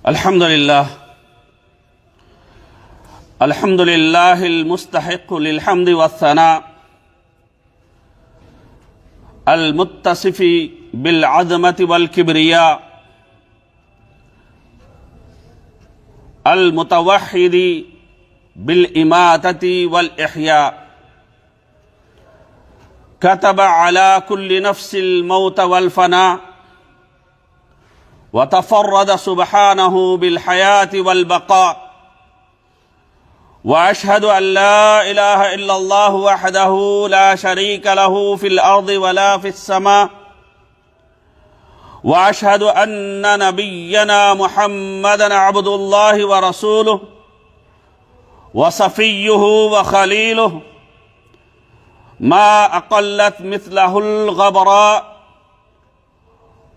अल्हम्दुलिल्लाह अल्हम्दुलिल्लाहिल मुस्तहिक़्क़ु लिल हम्दि वस्सना अल मुत्तसिफ़ि बिल अज़मति वल किब्रिया अल मुतवह्हिदि बिल इमातति वल इह्या कतब अला कुल्लि नफ्सिल मौत वल फना वतफ़र्रद सुब्हानहु बिल हयाति वल बक़ा वअशहदु अन ला इलाहा इल्लल्लाहु वहदहु ला शरीक लहु फिल अर्दि वला फिस समा वअशहदु अन्न नबिय्यना मुहम्मदन अब्दुल्लाहि व रसूलुहु व सफ़िय्युहु व खलीलुहु मा अक़ल्लत मिस्लहुल ग़बरा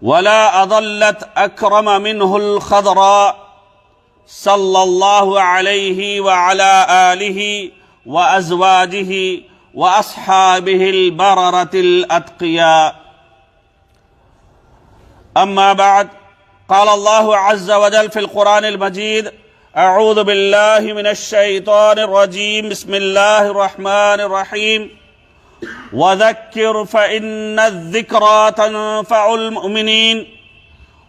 वला अदल्लत अक्रम मिन्हुल खदरा सल्लल्लाहु अलैहि व अला आलिहि व अज़वाजिहि व अस्हाबिहिल बररतिल अत्क़िया अम्मा बाद क़ाल अल्लाहु अज़्ज़ व जल फ़िल क़ुरानिल मजीद अऊज़ु बिल्लाहि मिनश शैतानिर रजीम बिस्मिल्लाहिर रहमानिर रहीम वज़क्किर फ़इन्नज़्ज़िक्रा तन्फ़उल मुमिनीन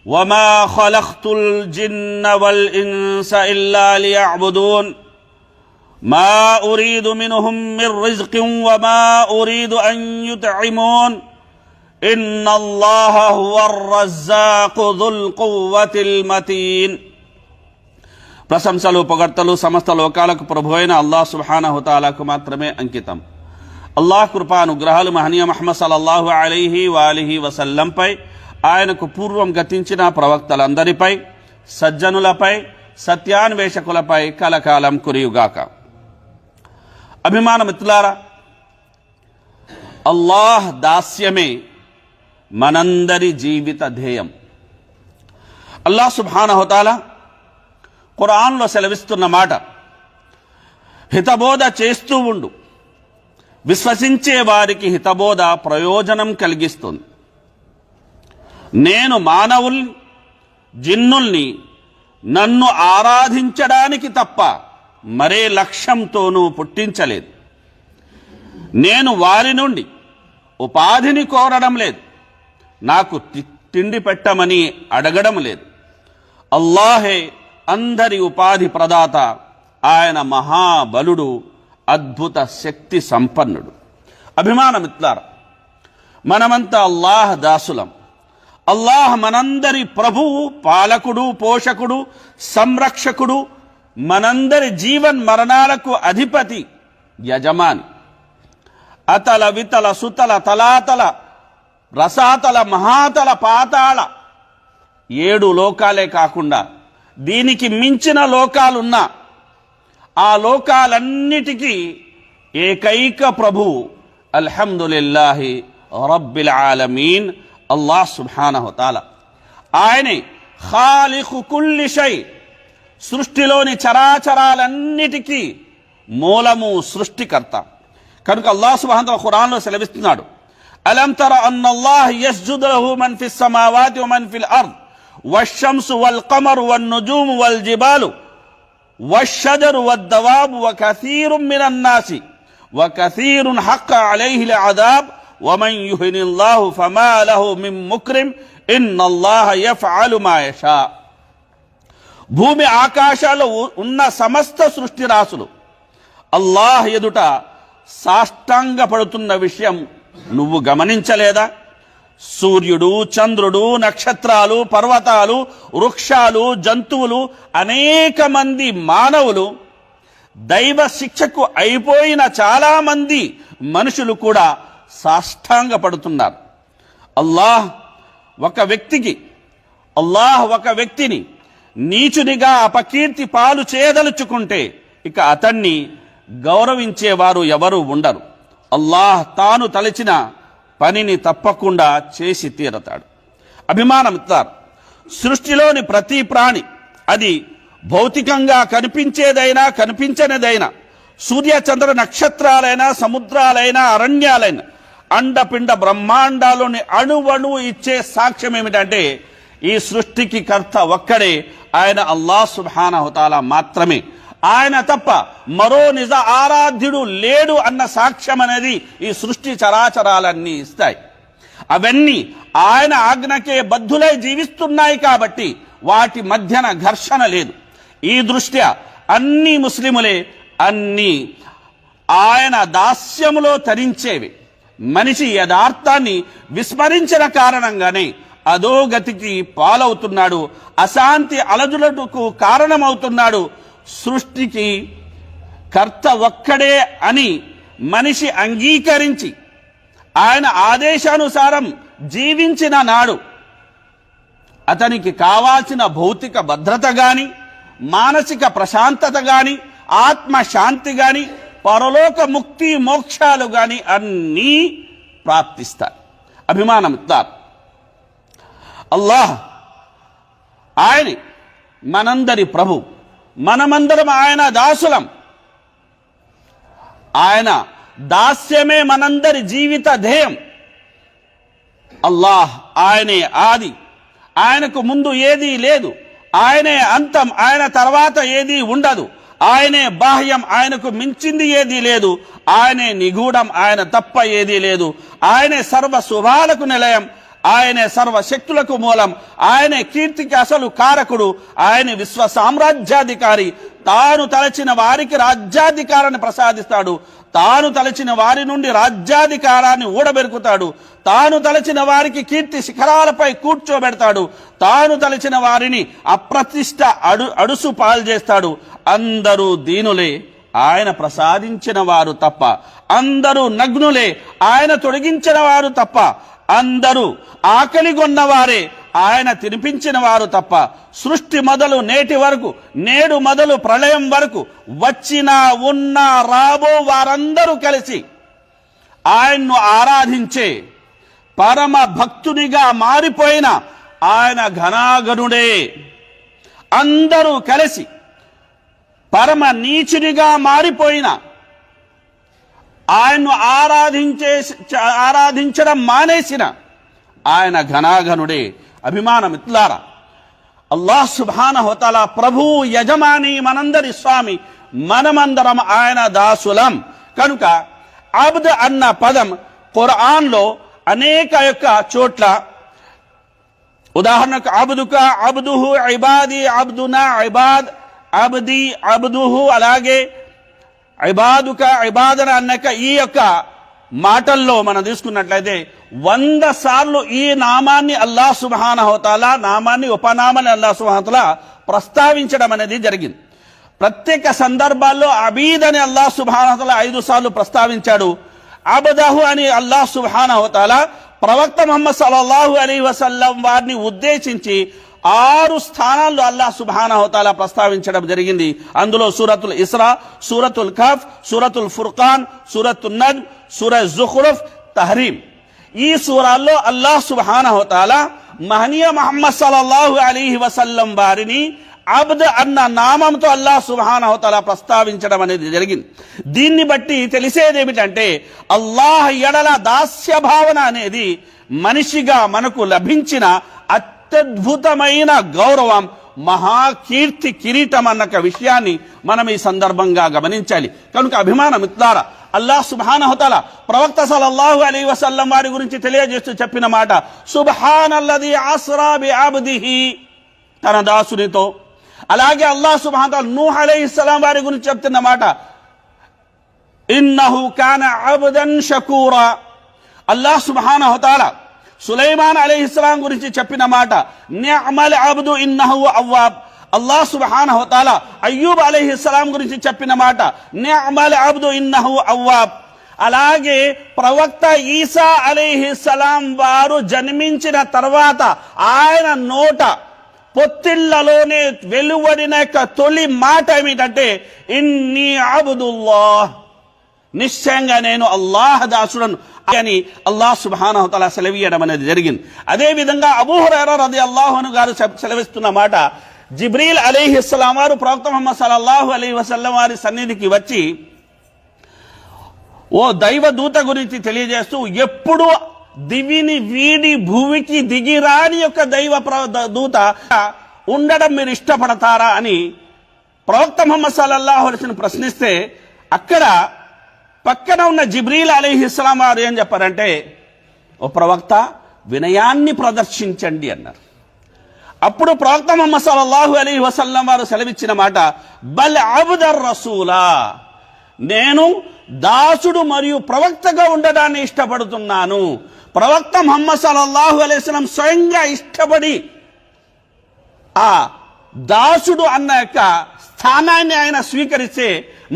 वमा ख़लक़्तुल जिन्न वल इंस इल्ला लियअबुदून मा उरीदु मिनहुम मिर रिज़्क़िन वमा उरीदु अन युतइमून इन्नल्लाह हुवर रज़्ज़ाक़ु ज़ुल क़ुव्वतिल मतीन। ప్రశంసలు పొగడ్తలు సమస్త లోకాలకు ప్రభువైన అల్లాహ్ సుబ్హానహు తఆలాకు మాత్రమే అంకితం. అల్లాహ్ కృపానుగ్రహాలు మహనీయ ముహమ్మద్ సల్లల్లాహు అలైహి వాలిహి వసల్లంపై, ఆయనకు పూర్వం గతించిన ప్రవక్తలందరిపై, సజ్జనులపై, సత్యాన్వేషకులపై కలకాలం కురియుగాక. అభిమాన మిత్రులారా, అల్లాహ్ దాస్యమే మనందరి జీవిత ధ్యేయం. అల్లాహ్ సుబ్హానహు తఆలా ఖురాన్లో సెలవిస్తున్న మాట, హితబోధ చేస్తూ ఉండు, విశ్వసించే వారికి హితబోధ ప్రయోజనం కలిగిస్తుంది. నేను మానవుల్ని జిన్నుల్ని నన్ను ఆరాధించడానికి తప్ప మరే లక్ష్యంతోనూ పుట్టించలేదు. నేను వారి నుండి ఉపాధిని కోరడం లేదు, నాకు తిండి పెట్టమని అడగడం లేదు. అల్లాహే అందరి ఉపాధి ప్రదాత, ఆయన మహాబలుడు, అద్భుత శక్తి సంపన్నుడు. అభిమాన మిత్రులారా, మనమంతా అల్లాహ్ దాసులం. అల్లాహ్ మనందరి ప్రభువు, పాలకుడు, పోషకుడు, సంరక్షకుడు, మనందరి జీవన్ మరణాలకు అధిపతి, యజమాని. అతల వితల సుతల తలాతల రసాతల మహాతల పాతాళ 7 లోకాలే కాకుండా దీనికి మించిన లోకాలున్నా ఆ లోకాలన్నిటికీ ఏకైక ప్రభువు అల్హమ్దులిల్లాహి రబ్బిల్ ఆలమీన్, అల్లాహ్ సుబ్హానహు తఆలా. ఆయనే ఖాలిఖు కుల్లి షై, సృష్టిలోని చరాచరాలన్నిటికీ మూలము, సృష్టికర్త. కనుక అల్లాహ్ సుబ్హానహు తఆలా ఖురాన్లో సెలవిస్తున్నాడు, అలం తర అన్నల్లాహ యస్జుదు లహు మన్ ఫిస్ సమావాతి వ మన్ ఫిల్ అర్ద్ వశ్శంసు వల్ ఖమరు వన్ నుజూము వల్ జిబాలు వశ్షజరు వద్దవాబు వకసీరుం మినన్ నాసి వకసీరున్ హక్క అలైహిల్ అదాబ్ వమన్ యుహినిల్లాహు ఫమా లహు మిన్ ముక్రిమ్ ఇన్నల్లాహ యఫ్అలు మా యషా. భూమి ఆకాశాల్లో ఉన్న సమస్త సృష్టి రాసులు అల్లాహ్ ఎదుట సాష్టాంగ పడుతున్న విషయం నువ్వు గమనించలేదా? సూర్యుడు, చంద్రుడు, నక్షత్రాలు, పర్వతాలు, వృక్షాలు, జంతువులు, అనేక మంది మానవులు, దైవ శిక్షకు అయిపోయిన చాలా మంది మనుషులు కూడా సాష్టాంగ పడుతున్నారు. అల్లాహ్ ఒక వ్యక్తిని నీచునిగా అపకీర్తి పాలు చేయదలుచుకుంటే ఇక అతన్ని గౌరవించేవారు ఎవరు ఉండరు. అల్లాహ్ తాను తలచిన పనిని తప్పకుండా చేసి తీరతాడు. అభిమాన మిత్రులారా, సృష్టిలోని ప్రతి ప్రాణి, అది భౌతికంగా కనిపించేదైనా కనిపించనిదైనా, సూర్య చంద్ర నక్షత్రాలైనా, సముద్రాలైనా, అరణ్యాలైనా, అండపిండ బ్రహ్మాండాలోని అణువణువు ఇచ్చే సాక్ష్యం ఏమిటంటే ఈ సృష్టికి కర్త ఒక్కడే, ఆయన అల్లాహ్ సుబ్హానహు తఆలా మాత్రమే. ఆయన తప్ప మరో నిజ ఆరాధ్యుడు లేడు అన్న సాక్ష్యం అనేది ఈ సృష్టి చరాచరాలన్నీ ఇస్తాయి. అవన్నీ ఆయన ఆజ్ఞకే బద్ధులై జీవిస్తున్నాయి కాబట్టి వాటి మధ్యన ఘర్షణ లేదు. ఈ దృష్ట్యా అన్ని ముస్లిములే, అన్ని ఆయన దాస్యములో తరించేవి. మనిషి యథార్థాన్ని విస్మరించిన కారణంగానే అధోగతికి పాలవుతున్నాడు, అశాంతి అలజడులకు కారణమవుతున్నాడు. సృష్టికి కర్త ఒక్కడే అని మనిషి అంగీకరించి ఆయన ఆదేశానుసారం జీవించిన నాడు అతనికి కావాల్సిన భౌతిక భద్రత గాని, మానసిక ప్రశాంతత గాని, ఆత్మశాంతి గాని, పరలోక ముక్తి మోక్షాలు గాని అన్నీ ప్రాప్తిస్తారు. అభిమానం ఇస్తారు. అల్లాహ్ ఆయన మనందరి ప్రభు, మనమందరం ఆయన దాసులం. ఆయన దాస్యమే మనందరి జీవిత ధ్యేయం. అల్లాహ్ ఆయనే ఆది, ఆయనకు ముందు ఏదీ లేదు, ఆయనే అంతం, ఆయన తర్వాత ఏదీ ఉండదు. ఆయనే బాహ్యం, ఆయనకు మించింది ఏదీ లేదు. ఆయనే నిగూఢం, ఆయన తప్ప ఏదీ లేదు. ఆయనే సర్వ శుభాలకు నిలయం, ఆయనే సర్వశక్తులకు మూలం. ఆయనే కీర్తికి అసలు కారకుడు. ఆయన విశ్వ సామ్రాజ్యాధికారి. తాను తలచిన వారికి రాజ్యాధికారాన్ని ప్రసాదిస్తాడు, తాను తలచిన వారి నుండి రాజ్యాధికారాన్ని ఊడబెరుకుతాడు, తాను తలచిన వారికి కీర్తి శిఖరాలపై కూర్చోబెడతాడు, తాను తలచిన వారిని అప్రతిష్ట అడుసు పాల్చేస్తాడు. అందరూ దీనులే, ఆయన ప్రసాదించిన వారు తప్ప. అందరూ నగ్నులే, ఆయన తొలగించిన వారు తప్ప. అందరూ ఆకలిగొన్నవారే, ఆయన తినిపించిన వారు తప్ప. సృష్టి మొదలు నేటి వరకు, నేడు మొదలు ప్రళయం వరకు వచ్చిన ఉన్న రాబో వారందరూ కలిసి ఆయన్ను ఆరాధించే పరమ భక్తునిగా మారిపోయిన ఆయన ఘనాగనుడే. అందరూ కలిసి పరమ నీచునిగా మారిపోయిన ఆయన్ను ఆరాధించడం మానేసిన ఆయన ఘనాఘనుడే. అభిమానమిత్లారా, అల్లాహ్ సుబ్హానహు తఆలా ప్రభు, యజమాని, మనందరి స్వామి, మనమందరం ఆయన దాసులం. కనుక అబ్ద్ అన్న పదం ఖురాన్లో అనేక చోట్ల, ఉదాహరణకు అబ్దుక, అబ్దుహు, ఇబాది, అబ్దునా, ఇబాద్, అబ్ది, అబ్దుహు, అలాగే ఇబాదుక, ఇబాదన అన్నక ఈ మాటల్లో మనం తీసుకున్నట్లయితే 100 సార్లు ఈ నామాన్ని అల్లాహ్ సుబ్హానహు తఆలా, నామాన్ని ఉపనామాన్ని అల్లాహ్ సుబ్హానహు తఆలా ప్రస్తావించడం అనేది జరిగింది. ప్రత్యేక సందర్భాల్లో అబీద్ అని అల్లాహ్ సుబ్హానహు తఆలా 5 సార్లు ప్రస్తావించాడు. అబ్దహు అని అల్లాహ్ సుబ్హానహు తఆలా ప్రవక్త ముహమ్మద్ సల్లల్లాహు అలైహి వసల్లం వారిని ఉద్దేశించి 6 స్థానాల్లో అల్లాహ్ సుబ్హానహు తఆలా ప్రస్తావించడం జరిగింది. అందులో సూరతుల్ ఇస్రా, సూరతుల్ కహఫ్, సూరతుల్ ఫుర్ఖాన్, సూరతున్ నజ్మ్, సూరా జుఖ్రుఫ్, తహరీమ్. ఈ సూరాల్లో అల్లాహ్ సుబ్హానహు తఆలా మహనీయ ముహమ్మద్ సల్లల్లాహు అలైహి వసల్లం వారిని అబ్ద్ అన్న నామంతో అల్లాహ్ సుబ్హానహు తఆలా ప్రస్తావించడం అనేది జరిగింది. దీన్ని బట్టి తెలిసేది ఏమిటంటే, అల్లాహ్ ఎడల దాస్య భావన అనేది మనిషిగా మనకు లభించిన అత్యద్భుతమైన గౌరవం, మహాకీర్తి, కిరీటం అన్న విషయాన్ని మనం ఈ సందర్భంగా గమనించాలి. కనుక అభిమానమిత్లారా, అల్లాహ్ సుబ్హానహు తఆలా ప్రవక్త సల్లల్లాహు అలైహి వసల్లం వారి గురించి తెలియజేస్తూ చెప్పిన మాట, సుబ్హానల్లజీ అస్రా బి అబ్దిహి, తన దాసునితో. అలాగే అల్లాహ్ సుబ్హానహు తఆలా నూహ్ అలైహిస్సలాం వారి గురించి చెప్తున్న మాట, ఇన్నహు కాన అబ్దన్ షకూరా. అల్లాహ్ సుబ్హానహు తఆలా సులైమాన్ అలైహిస్సలాం గురించి చెప్పిన మాట, నిఅమల్ అబ్దు ఇన్నహు అవ్వాబ్. అల్లాహ్ సుబ్హానహు తఆలా అయ్యూబ్ అలైహిస్సలాం గురించి చెప్పిన మాట, నిఅమల్ అబ్దు ఇన్నహు అవ్వాబ్. అలాగే ప్రవక్త ఈసా అలైహిస్సలాం వారు జన్మించిన తర్వాత ఆయన నోట పొత్తిళ్లలోనే వెలువడిన తొలి మాట ఏమిటంటే, ఇన్నీ అబ్దుల్లాహ్, నిశ్చయంగా నేను అల్లాహ్ దాసుడను అని అల్లాహ్ సుబ్హానహు తఆలా సెలవీయడం అనేది జరిగింది. అదే విధంగా అబూ హురైరా రదియల్లాహు అన్హు గారు సెలవిస్తున్న మాట, జిబ్రీల్ అలైహిస్సలాం వారు ప్రవక్త ముహమ్మద్ సల్లల్లాహు అలైహి వసల్లం వారి సన్నిధికి వచ్చి ఓ దైవ దూత గురించి తెలియజేస్తూ, ఎప్పుడు దివిని వీడి భూమికి దిగిరాని యొక్క దైవ దూత ఉండడం మీరు ఇష్టపడతారా అని ప్రవక్త ముహమ్మద్ సల్లల్లాహు అలైహి వసల్లం ప్రశ్నిస్తే అక్కడ పక్కన ఉన్న జిబ్రీల్ అలైహిస్సలాం వారు ఏం చెప్పారంటే, ఓ ప్రవక్త వినయాన్ని ప్రదర్శించండి అన్నారు. అప్పుడు ప్రవక్త ముహమ్మద్ సల్లల్లాహు అలైహి వసల్లం వారు సెలవిచ్చిన మాట, బల్ అబ్దర్ రసూలా, నేను దాసుడు మరియు ప్రవక్తగా ఉండడాన్ని ఇష్టపడుతున్నాను. ప్రవక్త ముహమ్మద్ సల్లల్లాహు అలైహి వసల్లం స్వయంగా ఇష్టపడి ఆ దాసుడు అన్న యొక్క స్థానాన్ని ఆయన స్వీకరిస్తే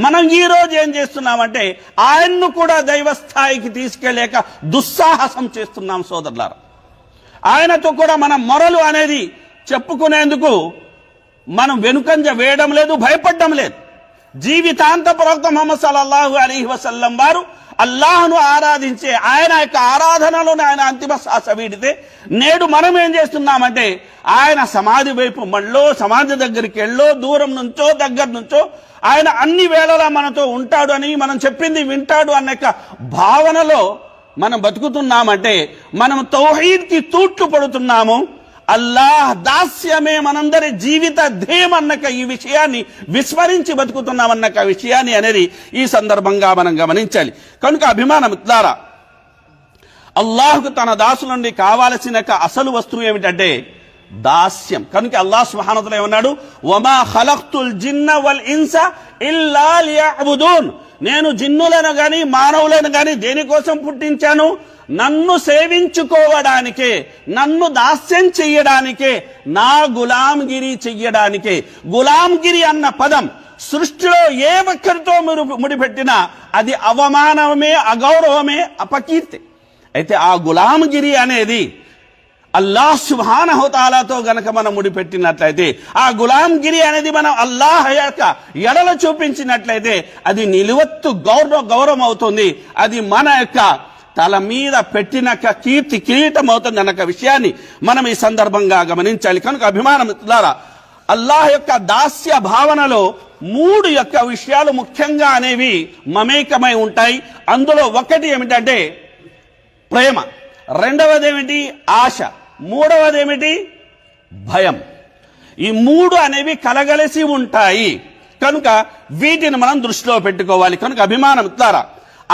మనం ఈ రోజు ఏం చేస్తున్నామంటే ఆయన్ను కూడా దైవ స్థాయికి తీసుకెళ్లేక దుస్సాహసం చేస్తున్నాం సోదరులారా. ఆయనతో కూడా మనం మొరలు అనేది చెప్పుకునేందుకు మనం వెనుకంజ వేయడం లేదు, భయపడడం లేదు. జీవితాంత ప్రవక్త ముహమ్మద్ సల్లల్లాహు అలైహి వసల్లం వారు అల్లాహ్ను ఆరాధించే ఆయన యొక్క ఆరాధనలోనే ఆయన అంతిమ శ్వాస వీడితే, నేడు మనం ఏం చేస్తున్నామంటే ఆయన సమాధి వైపు మళ్ళో, సమాధి దగ్గరికి వెళ్ళో, దూరం నుంచో దగ్గర నుంచో ఆయన అన్ని వేళలా మనతో ఉంటాడు అని, మనం చెప్పింది వింటాడు అన్న భావనలో మనం బతుకుతున్నామంటే మనం తౌహీద్కి తూట్లు పడుతున్నాము. అల్లాహ్ దాస్యమే మనందరి జీవిత ధ్యేయం అన్నక ఈ విషయాన్ని విస్మరించి బతుకుతున్నామన్నక విషయాన్ని అనేది ఈ సందర్భంగా మనం గమనించాలి. కనుక అభిమానమిత్రులారా, అల్లాహ్కు తన దాసుల నుండి కావాల్సిన అసలు వస్తువు ఏమిటంటే దాస్యం. కనుక అల్లాహ్ సుబ్హానహు వ తఆలా ఏమన్నాడు, వమా ఖలక్తుల్ జిన్న వల్ ఇన్స ఇల్లా లియఅబుదూన్, నేను జిన్నులను గాని మానవులను గాని దేనికోసం పుట్టించాను? నన్ను సేవించుకోవడానికే, నన్ను దాస్యం చెయ్యడానికే, నా గులాంగిరి చెయ్యడానికే. గులాంగిరి అన్న పదం సృష్టిలో ఏ ఒక్కరితో మీరు ముడిపెట్టినా అది అవమానమే, అగౌరవమే, అపకీర్తి. అయితే ఆ గులాంగిరి అనేది అల్లాహ్ సుబ్హానహు వ తఆలాతో గనక మనం ముడిపెట్టినట్లయితే, ఆ గులాంగిరి అనేది మనం అల్లాహ్ యొక్క ఎడల చూపించినట్లయితే అది నిలువెత్తు గౌరవం అవుతుంది. అది మన యొక్క తల మీద పెట్టిన కీర్తి కిరీటం అవుతుంది అన్న విషయాన్ని మనం ఈ సందర్భంగా గమనించాలి. కనుక అభిమానమిత్రులారా, అల్లాహ్ యొక్క దాస్య భావనలో 3 యొక్క విషయాలు ముఖ్యంగా అనేవి మమేకమై ఉంటాయి. అందులో ఒకటి ఏమిటంటే ప్రేమ, రెండవది ఏమిటి ఆశ, మూడవది ఏమిటి భయం. ఈ 3 అనేవి కలగలిసి ఉంటాయి. కనుక వీటిని మనం దృష్టిలో పెట్టుకోవాలి. కనుక అభిమానమిత్రులారా,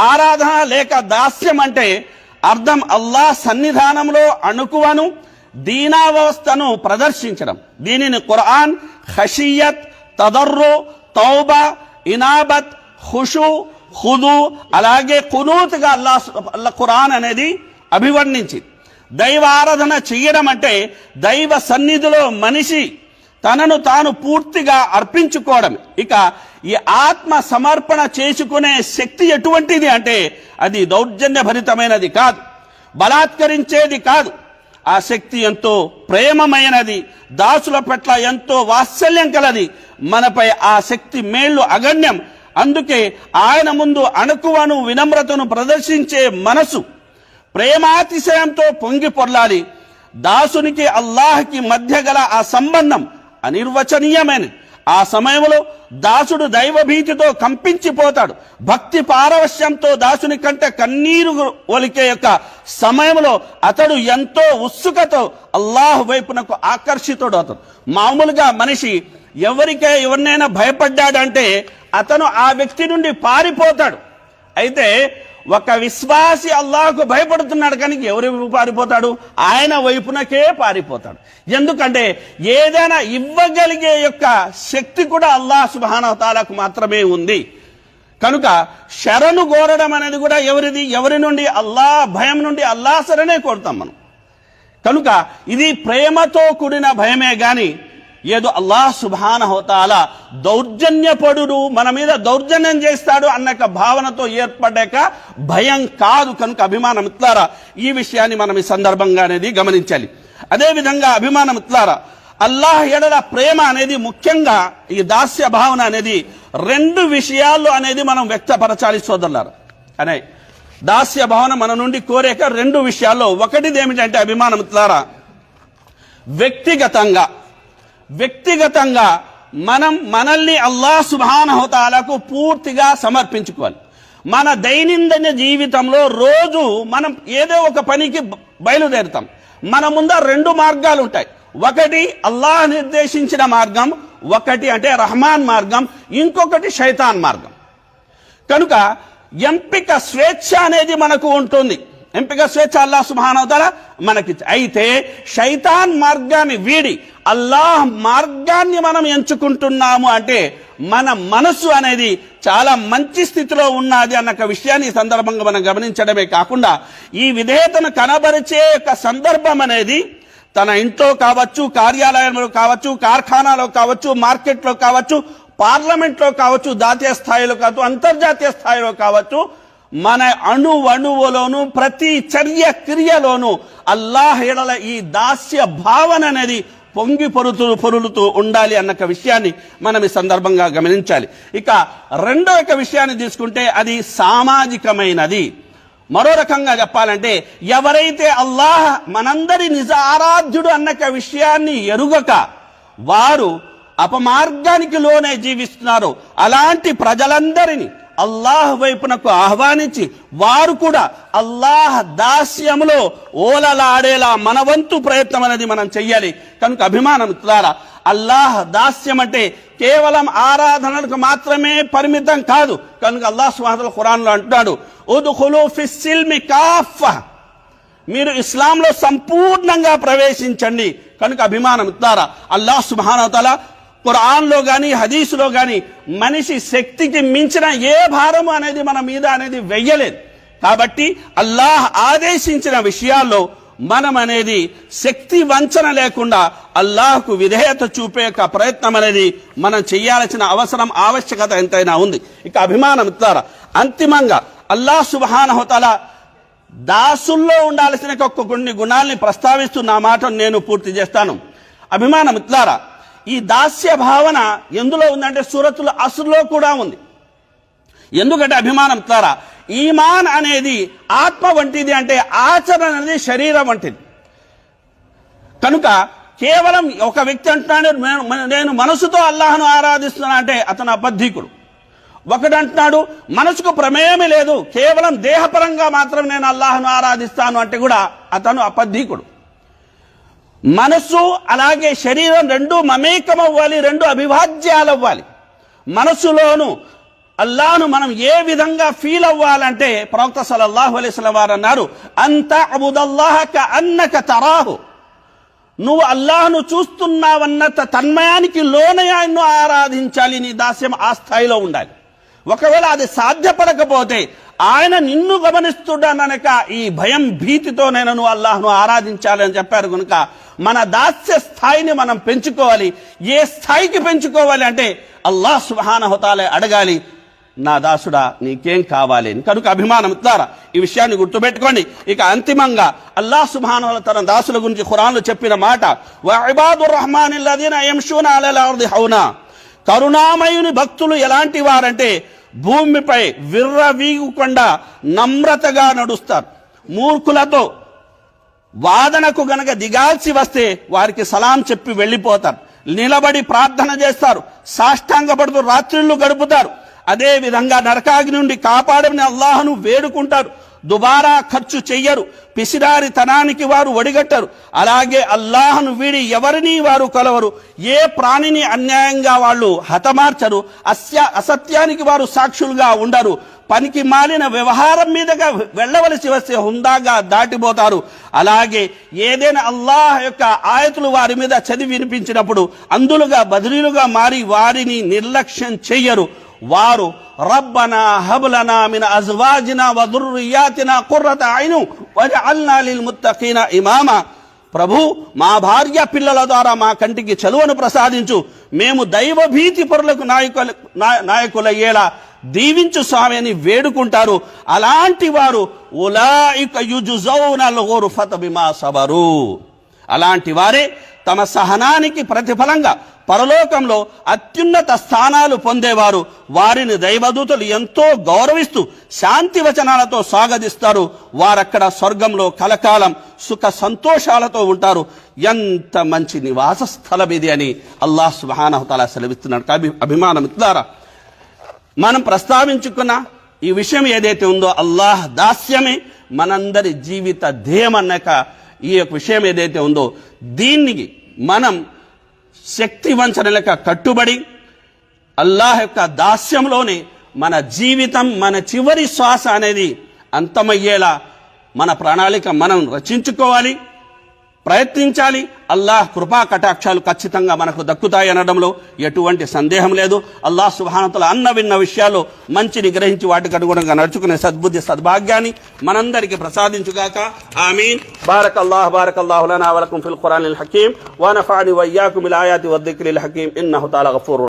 ఆరాధన లేక దాస్యం అంటే అర్థం అల్లాహ్ సన్నిధానంలో అణుకువను దీనావస్థను ప్రదర్శించడం. దీనిని ఖురాన్ ఖషియత్, తదర్రు, తౌబా, ఇనాబత్, ఖుషు, ఖుదు, అలాగే కునూత్గా అల్లాహ్ ఖురాన్ అనేది అభివర్ణించి, దైవ ఆరాధన చెయ్యడం అంటే దైవ సన్నిధిలో మనిషి తనను తాను పూర్తిగా అర్పించుకోవడం. ఇక ఈ ఆత్మ సమర్పణ చేసుకునే శక్తి ఎటువంటిది అంటే అది దౌర్జన్యభరితమైనది కాదు, బలాత్కరించేది కాదు. ఆ శక్తి ఎంతో ప్రేమమైనది, దాసుల పట్ల ఎంతో వాత్సల్యం కలది. మనపై ఆ శక్తి మేళ్లు అగణ్యం. అందుకే ఆయన ముందు అణకువను వినమ్రతను ప్రదర్శించే మనసు ప్రేమాతిశయంతో పొంగి పొర్లాలి. దాసునికి అల్లాహ్కి మధ్య గల ఆ సంబంధం అనిర్వచనీయమైనది. ఆ సమయంలో దాసుడు దైవభీతితో కంపించిపోతాడు. భక్తి పారవశ్యంతో దాసుని కంటే కన్నీరు ఒలికే యొక్క సమయంలో అతడు ఎంతో ఉత్సుకతో అల్లాహ్ వైపునకు ఆకర్షితుడు అవుతాడు. మామూలుగా మనిషి ఎవరినైనా భయపడ్డాడంటే అతను ఆ వ్యక్తి నుండి పారిపోతాడు. అయితే ఒక విశ్వాసి అల్లాహ్కు భయపడుతున్నాడు కానీ ఎవరి వైపు పారిపోతాడు? ఆయన వైపునకే పారిపోతాడు. ఎందుకంటే ఏదైనా ఇవ్వగలిగే యొక్క శక్తి కూడా అల్లాహ్ సుబ్హానహు వ తఆలాకు మాత్రమే ఉంది. కనుక శరణు కోరడం అనేది కూడా ఎవరిది? ఎవరి నుండి? అల్లాహ్ భయం నుండి అల్లాహ్ శరణే కోరుతాం మనం. కనుక ఇది ప్రేమతో కూడిన భయమే గాని ఏదో అల్లాహ్ సుబ్హానహు వ తఆలా దౌర్జన్యపడుడు, మన మీద దౌర్జన్యం చేస్తాడు అన్న భావనతో ఏర్పడ్డాక భయం కాదు. కనుక అభిమానమిత్రులారా, ఈ విషయాన్ని మనం ఈ సందర్భంగా అనేది గమనించాలి. అదేవిధంగా అభిమానమిత్రులారా, అల్లాహ్ ఎడల ప్రేమ అనేది ముఖ్యంగా ఈ దాస్య భావన అనేది 2 విషయాల్లో అనేది మనం వ్యక్తపరచాలి సోదరులారా. అనే దాస్య భావన మన నుండి కోరేక 2 విషయాల్లో ఒకటిది ఏమిటంటే అభిమానమిత్రులారా, వ్యక్తిగతంగా మనం మనల్ని అల్లాహ్ సుబ్హానహు వ తఆలాకు పూర్తిగా సమర్పించుకోవాలి. మన దైనందిన జీవితంలో రోజు మనం ఏదో ఒక పనికి బయలుదేరుతాం. మన ముందర రెండు మార్గాలు ఉంటాయి. ఒకటి అల్లాహ్ నిర్దేశించిన మార్గం, ఒకటి అంటే రహమాన్ మార్గం, ఇంకొకటి శైతాన్ మార్గం. కనుక ఎంపిక స్వేచ్ఛ అనేది మనకు ఉంటుంది. ఎంపిక స్వేచ్ఛ అల్లాహ్ సుబ్హానహు వ తఆలా మనకి. అయితే శైతాన్ మార్గాన్ని వీడి అల్లాహ్ మార్గాన్ని మనం ఎంచుకుంటున్నాము అంటే మన మనసు అనేది చాలా మంచి స్థితిలో ఉన్నది అన్న విషయాన్ని ఈ సందర్భంగా మనం గమనించడమే కాకుండా ఈ విధేయతను కనబరిచే ఒక సందర్భం అనేది తన ఇంట్లో కావచ్చు, కార్యాలయంలో కావచ్చు, కార్ఖానాలో కావచ్చు, మార్కెట్లో కావచ్చు, పార్లమెంట్లో కావచ్చు, జాతీయ స్థాయిలో కావచ్చు, అంతర్జాతీయ స్థాయిలో కావచ్చు, మన అణువణువులోను ప్రతి చర్య క్రియలోను అల్లాహ్ ఎడల ఈ దాస్య భావన అనేది పొంగి పొరులుతూ ఉండాలి అన్న విషయాన్ని మనం ఈ సందర్భంగా గమనించాలి. ఇక రెండో ఒక విషయాన్ని తీసుకుంటే అది సామాజికమైనది. మరో రకంగా చెప్పాలంటే ఎవరైతే అల్లాహ్ మనందరి నిజ ఆరాధ్యుడు అన్న విషయాన్ని ఎరుగక వారు అపమార్గానికి లోనే జీవిస్తున్నారు, అలాంటి ప్రజలందరినీ అల్లాహ్ వైపునకు ఆహ్వానించి వారు కూడా అల్లాహ్ దాస్యములో ఓలలాడేలా మన వంతు ప్రయత్నం అనేది మనం చెయ్యాలి. కనుక అభిమానం ద్వారా అల్లాహ్ దాస్యం అంటే కేవలం ఆరాధనలకు మాత్రమే పరిమితం కాదు. కనుక అల్లాహ్ సుబ్హానహు వ తఆలా ఖురాన్లో అంటున్నాడు, ఉద్ఖులు ఫిస్సిల్మి కాఫ్ఫా, మీరు ఇస్లాంలో సంపూర్ణంగా ప్రవేశించండి. కనుక అభిమానం ద్వారా అల్లాహ్ సుబ్హానహు వ తఆలా ఖురాన్లో కానీ హదీసులో కానీ మనిషి శక్తికి మించిన ఏ భారము అనేది మన మీద అనేది వెయ్యలేదు. కాబట్టి అల్లాహ్ ఆదేశించిన విషయాల్లో మనం అనేది శక్తి వంచన లేకుండా అల్లాహ్కు విధేయత చూపే ప్రయత్నం అనేది మనం చేయాల్సిన అవసరం, ఆవశ్యకత ఎంతైనా ఉంది. ఇక అభిమానం ద్వారా అంతిమంగా అల్లాహ్ సుబ్హానహు వ తఆలా దాసుల్లో ఉండాల్సిన కొన్ని గుణాలని ప్రస్తావిస్తూ నా మాటను నేను పూర్తి చేస్తాను. అభిమానం ద్వారా ఈ దాస్య భావన ఎందులో ఉందంటే సూరతుల్ అస్ర్లో కూడా ఉంది. ఎందుకంటే అభిమానం ద్వారా ఈమాన్ అనేది ఆత్మ వంటిది, అంటే ఆచరణ అనేది శరీరం వంటిది. కనుక కేవలం ఒక వ్యక్తి అంటున్నాడు నేను మనసుతో అల్లాహ్ను ఆరాధిస్తున్నా అంటే అతను అబద్ధికుడు. ఒకడు అంటున్నాడు మనసుకు ప్రమేయమే లేదు, కేవలం దేహపరంగా మాత్రం నేను అల్లాహ్ను ఆరాధిస్తాను అంటే కూడా అతను అబద్ధికుడు. మనసు అలాగే శరీరం రెండు మమేకం అవ్వాలి, రెండు అవిభాజ్యాలు అవ్వాలి. మనసులోను అల్లాహ్ను మనం ఏ విధంగా ఫీల్ అవ్వాలంటే ప్రవక్త సల్లల్లాహు అలైహి వసల్లం వారు అన్నారు, అంత అబుదల్లాహ కఅన్నక తరాహు, నువ్వు అల్లాహ్ను చూస్తున్నావన్న తన్మయానికి లోనే ఆయన్ను ఆరాధించాలి. నీ దాస్యం ఆ స్థాయిలో ఉండాలి. ఒకవేళ అది సాధ్యపడకపోతే ఆయన నిన్ను గమనిస్తున్నానక ఈ భయం భీతితో నేను అల్లాహ్ను ఆరాధించాలని చెప్పారు. కనుక మన దాస్య స్థాయిని మనం పెంచుకోవాలి. ఏ స్థాయికి పెంచుకోవాలి అంటే అల్లాహ్ సుబ్హానహు వ తఆలా అడగాలి, నా దాసుడా నీకేం కావాలి. కనుక అభిమానం ద్వారా ఈ విషయాన్ని గుర్తుపెట్టుకోండి. ఇక అంతిమంగా అల్లాహ్ సుబ్హానహు వ తఆలా తన దాసుల గురించి ఖురాన్లో చెప్పిన మాట, వ ఇబాదుర్ రహమానిల్లదీన యమ్షూన అలల్ అర్ది హౌనా, కరుణామయుని భక్తులు ఎలాంటి వారంటే భూమిపై విర్రవీగకుండా నమ్రతగా నడుస్తారు. మూర్ఖులతో వాదనకు గనక దిగాల్సి వస్తే వారికి సలాం చెప్పి వెళ్ళిపోతారు. నిలబడి ప్రార్థన చేస్తారు, సాష్టాంగపడుతూ రాత్రిళ్ళు గడుపుతారు. అదే విధంగా నరకాగ్ని నుండి కాపాడమని అల్లాహ్ను వేడుకుంటారు. దుబారా ఖర్చు చెయ్యరు, పిసిడారితనానికి వారు ఒడిగట్టరు. అలాగే అల్లాహ్ను వీడి ఎవరిని వారు కలవరు, ఏ ప్రాణిని అన్యాయంగా వాళ్ళు హతమార్చరు, అసత్యానికి వారు సాక్షులుగా ఉండరు. పనికి మాలిన వ్యవహారం మీదగా వెళ్ళవలసి వస్తే హుందాగా దాటిపోతారు. అలాగే ఏదైనా అల్లాహ్ యొక్క ఆయతులు వారి మీద చదివి వినిపించినప్పుడు అందులుగా బదిలీలుగా మారి వారిని నిర్లక్ష్యం చెయ్యరు. వారు రబ్బనా హబ్లనా మిన అజ్వాజినా వ దుర్రియాతినా ఖుర్రత ఐను వజఅల్నా లిల్ ముత్తఖీన ఇమామా, ప్రభు మా భార్య పిల్లల ద్వారా మా కంటికి చలువను ప్రసాదించు, మేము దైవభీతి పరులకు నాయకులయ్యేలా దీవించు స్వామి అని వేడుకుంటారు. అలాంటి వారు ఉలాయిక యుజ్జౌనల్ గుర్ఫత బిమా సబరు, అలాంటి వారే తమ సహనానికి ప్రతిఫలంగా పరలోకంలో అత్యున్నత స్థానాలు పొందేవారు. వారిని దైవదూతలు ఎంతో గౌరవిస్తూ శాంతి వచనాలతో స్వాగతిస్తారు. వారక్కడ స్వర్గంలో కలకాలం సుఖ సంతోషాలతో ఉంటారు. ఎంత మంచి నివాస స్థలం ఇది అని అల్లాహ్ సుబ్హానహు వ తఆలా సెలవిస్తున్నాడు. అభిమానం ద్వారా మనం ప్రస్తావించుకున్న ఈ విషయం ఏదైతే ఉందో అల్లాహ్ దాస్యమే మనందరి జీవిత ధ్యేయం అన్నాక ఈ యొక్క విషయం ఏదైతే ఉందో దీనికి మనం శక్తి వంచనలకు కట్టుబడి అల్లాహ్ యొక్క దాస్యంలోనే మన జీవితం, మన చివరి శ్వాస అనేది అంతమయ్యేలా మన ప్రణాళిక మనం రచించుకోవాలి, ప్రయత్నించాలి. అల్లాహ్ కృపా కటాక్షాలు ఖచ్చితంగా మనకు దక్కుతాయి అనడంలో ఎటువంటి సందేహం లేదు. అల్లాహ్ సుబ్హానహు వ తఆలా అన్న విన్న విషయాల్లో మంచిని గ్రహించి వాటికి అనుగుణంగా నడుచుకునే సద్బుద్ధి సద్భాగ్యాన్ని మనందరికీ ప్రసాదించుగాక. ఆమీన్. బారకల్లాహు లనా వ లకుం ఫిల్ ఖురానిల్ హకీం వ నఫఅని వ ఇయ్యాకుం బిల్ ఆయాతి వద్ దిక్రిల్ హకీం ఇన్నహు తఆలా గఫూర్.